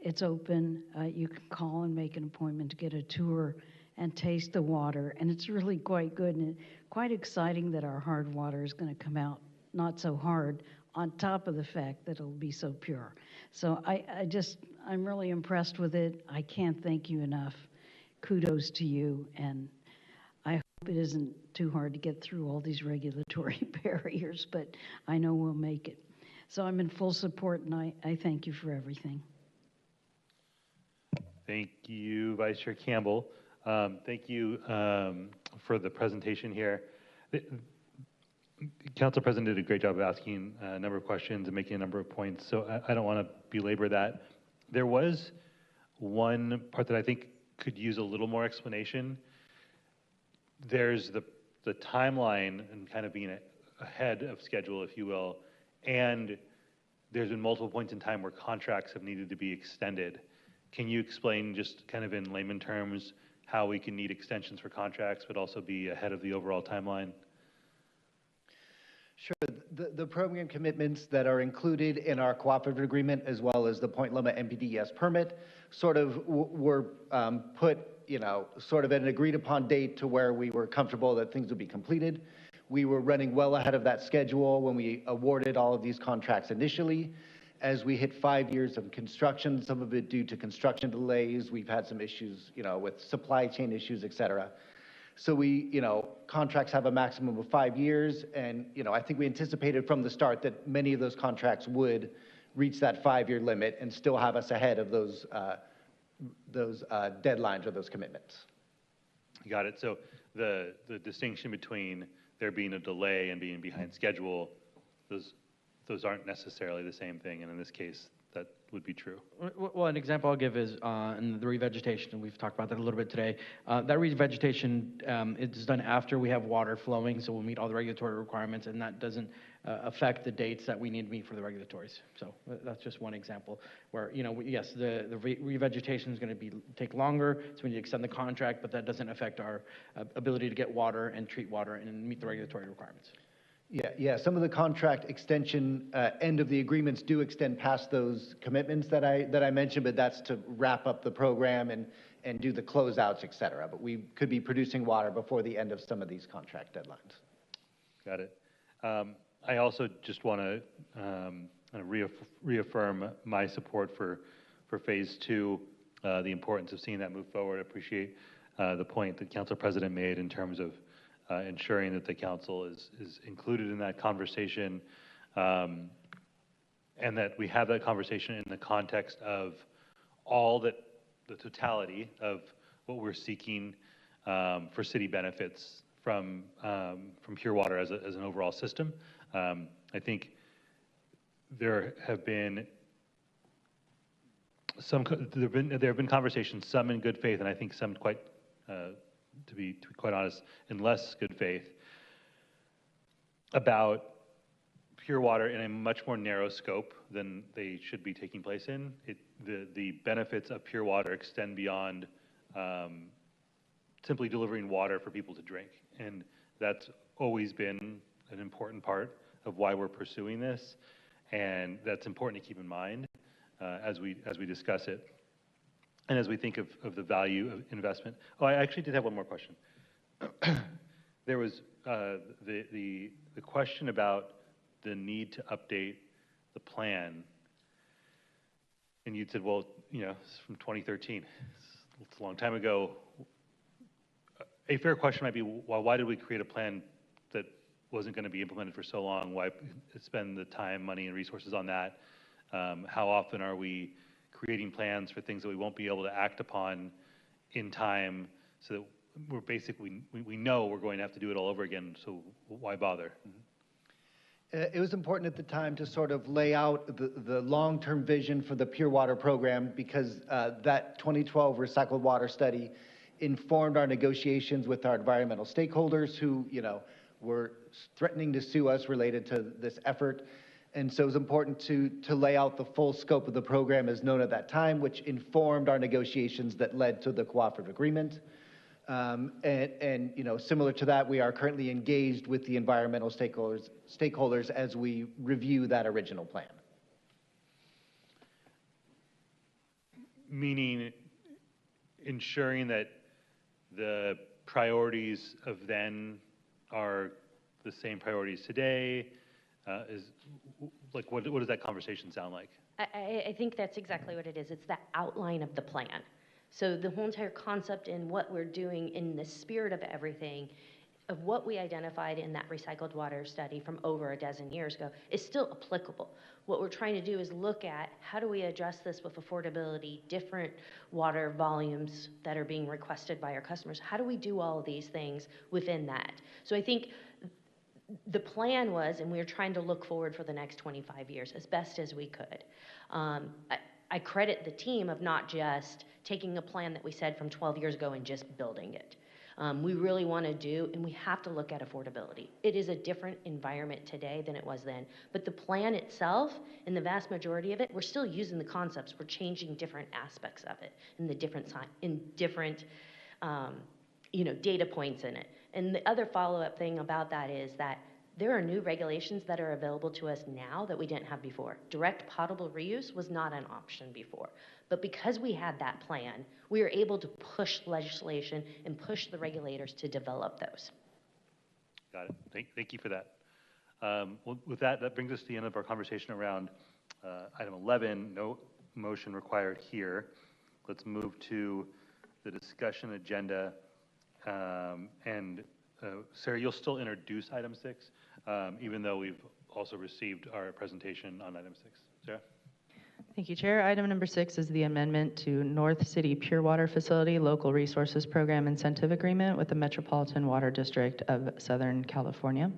It's open. You can call and make an appointment to get a tour and taste the water. And it's really quite good and quite exciting that our hard water is going to come out not so hard, on top of the fact that it'll be so pure. So I'm really impressed with it. I can't thank you enough. Kudos to you. And I hope it isn't too hard to get through all these regulatory barriers, but I know we'll make it. So I'm in full support, and I thank you for everything. Thank you, Vice Chair Campbell. Thank you for the presentation here. Council President did a great job of asking a number of questions and making a number of points, so I don't want to belabor that. There was one part that I think could use a little more explanation. There's the timeline and kind of being ahead of schedule, if you will, and there's been multiple points in time where contracts have needed to be extended. Can you explain just kind of in layman terms how we can need extensions for contracts but also be ahead of the overall timeline? Sure. The program commitments that are included in our cooperative agreement, as well as the Point Loma NPDES permit, sort of were put, sort of at an agreed upon date to where we were comfortable that things would be completed. We were running well ahead of that schedule when we awarded all of these contracts initially. As we hit 5 years of construction, some of it due to construction delays, we've had some issues, with supply chain issues, et cetera. So contracts have a maximum of 5 years, and, I think we anticipated from the start that many of those contracts would reach that 5-year limit and still have us ahead of those deadlines or those commitments. Got it. So the distinction between there being a delay and being behind schedule, those aren't necessarily the same thing, and in this case, that would be true. Well, an example I'll give is in the revegetation, and we've talked about that a little bit today. That revegetation is done after we have water flowing, so we'll meet all the regulatory requirements, and that doesn't affect the dates that we need to meet for the regulatories. So that's just one example where, yes, the revegetation is going to take longer, so we need to extend the contract, but that doesn't affect our ability to get water and treat water and meet the regulatory requirements. Yeah. Some of the contract extension end of the agreements do extend past those commitments that I mentioned, but that's to wrap up the program and do the closeouts, et cetera. But we could be producing water before the end of some of these contract deadlines. Got it. I also just want to reaffirm my support for Phase 2, the importance of seeing that move forward. I appreciate the point that Council President made in terms of ensuring that the council is included in that conversation, and that we have that conversation in the context of all the totality of what we're seeking for city benefits from Pure Water as an overall system. I think there have been conversations, some in good faith, and I think some quite. To be quite honest, in less good faith, about Pure Water in a much more narrow scope than they should be taking place in. The benefits of Pure Water extend beyond simply delivering water for people to drink, and that's always been an important part of why we're pursuing this, and that's important to keep in mind as we discuss it. And as we think of the value of investment. Oh, I actually did have one more question. There was the question about the need to update the plan. And you'd said, well, it's from 2013. It's a long time ago. A fair question might be, well, why did we create a plan that wasn't going to be implemented for so long? Why spend the time, money, and resources on that? How often are we creating plans for things that we won't be able to act upon in time, so that we're basically, we know we're going to have to do it all over again, so why bother? It was important at the time to sort of lay out the long-term vision for the Pure Water program, because that 2012 recycled water study informed our negotiations with our environmental stakeholders who, were threatening to sue us related to this effort. And so it was important to lay out the full scope of the program as known at that time, which informed our negotiations that led to the cooperative agreement. Similar to that, we are currently engaged with the environmental stakeholders as we review that original plan. Meaning ensuring that the priorities of then are the same priorities today. What does that conversation sound like? I think that's exactly what it is. It's the outline of the plan. So the whole entire concept and what we're doing in the spirit of everything, of what we identified in that recycled water study from over a dozen years ago, is still applicable. What we're trying to do is look at how do we address this with affordability, different water volumes that are being requested by our customers. How do we do all of these things within that? So I think the plan was, and we were trying to look forward for the next 25 years as best as we could. I credit the team of not just taking a plan that we said from 12 years ago and just building it. We really want to do, and we have to look at affordability. It is a different environment today than it was then. But the plan itself, and the vast majority of it, we're still using the concepts. We're changing different aspects of it in the different data points in it. And the other follow-up thing about that is that there are new regulations that are available to us now that we didn't have before. Direct potable reuse was not an option before. But because we had that plan, we were able to push legislation and push the regulators to develop those. Got it. Thank you for that. Well, with that, that brings us to the end of our conversation around item 11, no motion required here. Let's move to the discussion agenda. Sarah, you'll still introduce item 6, even though we've also received our presentation on item 6. Sarah? Thank you, Chair. Item number 6 is the amendment to North City Pure Water Facility Local Resources Program Incentive Agreement with the Metropolitan Water District of Southern California.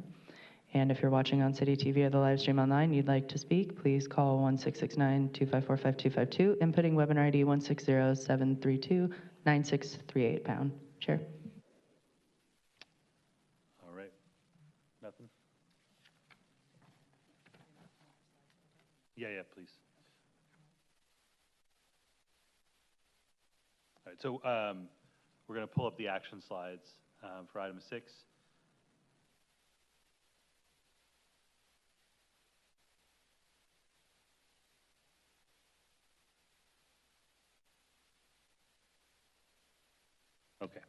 And if you're watching on City TV or the live stream online, and you'd like to speak, please call 1-669-254-5252, inputting webinar ID 160-732-9638 #. Chair. All right. Nothing? Yeah, please. All right, so we're going to pull up the action slides for item 6. Okay.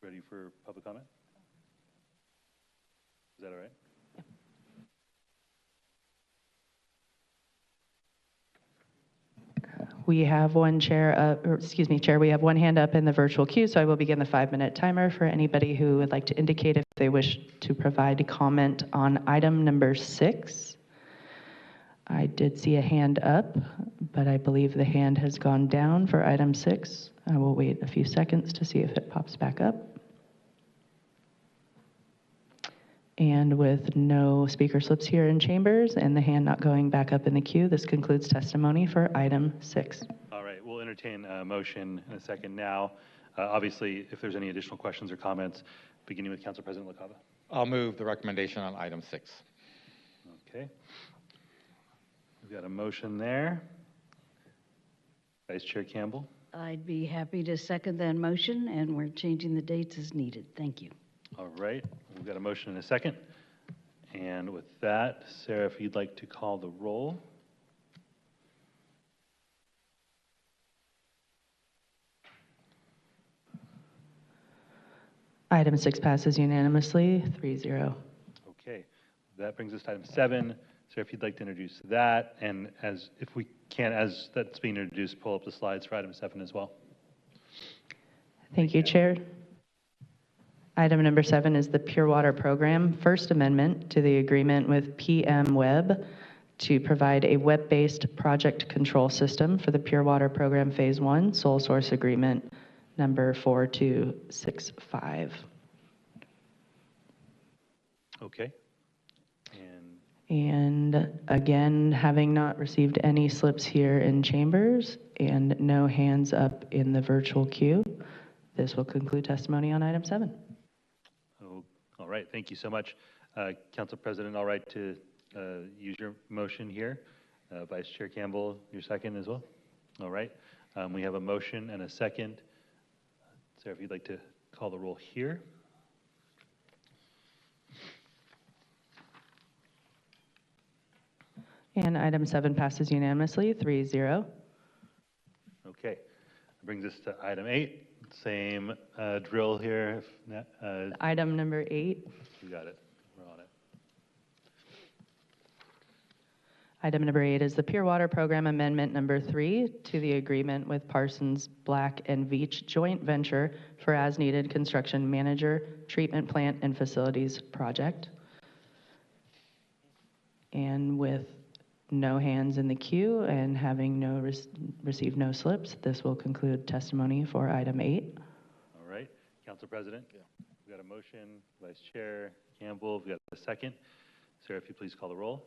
Ready for public comment? Is that all right? We have one Chair, Chair, we have one hand up in the virtual queue, so I will begin the 5-minute timer for anybody who would like to indicate if they wish to provide comment on item number 6. I did see a hand up, but I believe the hand has gone down for item 6. I will wait a few seconds to see if it pops back up. And with no speaker slips here in chambers and the hand not going back up in the queue, this concludes testimony for item 6. All right, we'll entertain a motion in a second now. Obviously, if there's any additional questions or comments, beginning with Council President LaCava. I'll move the recommendation on item 6. Okay. We've got a motion there. Vice Chair Campbell. I'd be happy to second that motion, and we're changing the dates as needed. Thank you. All right, we've got a motion and a second. And with that, Sarah, if you'd like to call the roll. Item 6 passes unanimously, 3-0. Okay, that brings us to item 7. Sarah, if you'd like to introduce that, and as that's being introduced, pull up the slides for item 7 as well. Thank you, Chair. Item number 7 is the Pure Water Program First Amendment to the agreement with PM Web to provide a web-based project control system for the Pure Water Program Phase 1 Sole Source Agreement number 4265. Okay. And again, having not received any slips here in chambers and no hands up in the virtual queue, this will conclude testimony on item 7. Oh, all right, thank you so much. Council President, all right to use your motion here? Vice Chair Campbell, your second as well? All right, we have a motion and a second. Sarah, if you'd like to call the roll here. And item 7 passes unanimously, 3-0. Okay, that brings us to item 8. Same drill here. Item number 8. You got it. We're on it. Item number 8 is the Pure Water Program Amendment number 3 to the agreement with Parsons, Black, and Veatch Joint Venture for As-Needed Construction Manager, Treatment Plant, and Facilities Project. And with no hands in the queue and having received no slips, this will conclude testimony for item 8. All right, Council President. We've got a motion, Vice Chair Campbell, we've got a second. Sarah, if you please call the roll.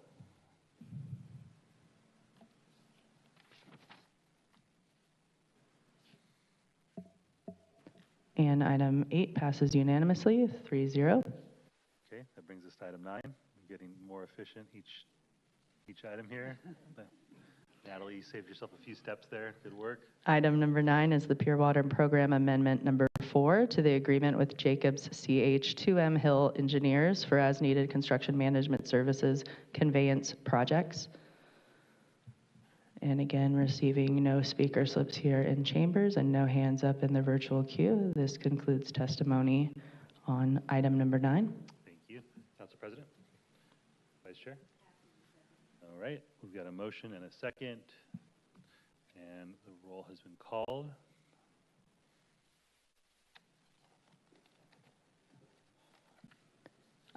And item 8 passes unanimously, 3-0. Okay, that brings us to item 9. I'm getting more efficient each item here. Natalie, you saved yourself a few steps there. Good work. Item number 9 is the Pure Water Program Amendment number 4 to the agreement with Jacobs CH2M Hill Engineers for as-needed construction management services conveyance projects. And again, receiving no speaker slips here in chambers and no hands up in the virtual queue. This concludes testimony on item number 9. Thank you. Council President? Vice Chair? All right, we've got a motion and a second, and the roll has been called.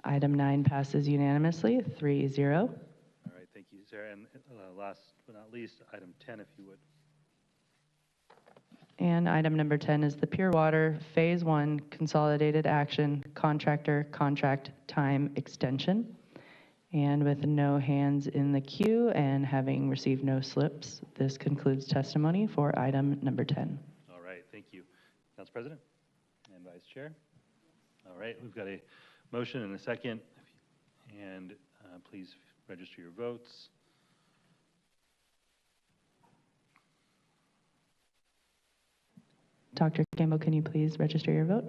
Item 9 passes unanimously, 3-0. All right, thank you, Sarah. And last but not least, item 10, if you would. And item number 10 is the Pure Water Phase 1 Consolidated Action Contractor Contract Time Extension. And with no hands in the queue and having received no slips, this concludes testimony for item number 10. All right, thank you. Council President and Vice Chair. All right, we've got a motion and a second, and please register your votes. Dr. Campbell, can you please register your vote?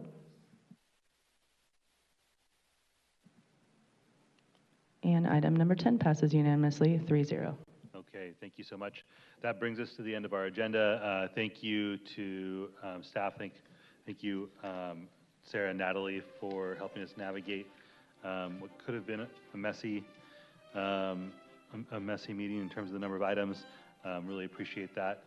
And item number 10 passes unanimously, 3-0. Okay, thank you so much. That brings us to the end of our agenda. Thank you to staff. Thank you, Sarah and Natalie, for helping us navigate what could have been a messy meeting in terms of the number of items. Really appreciate that.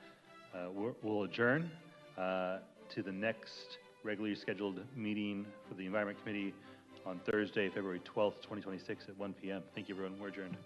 We'll adjourn to the next regularly scheduled meeting for the Environment Committee on Thursday, February 12th, 2026 at 1 p.m. Thank you, everyone. We're adjourned.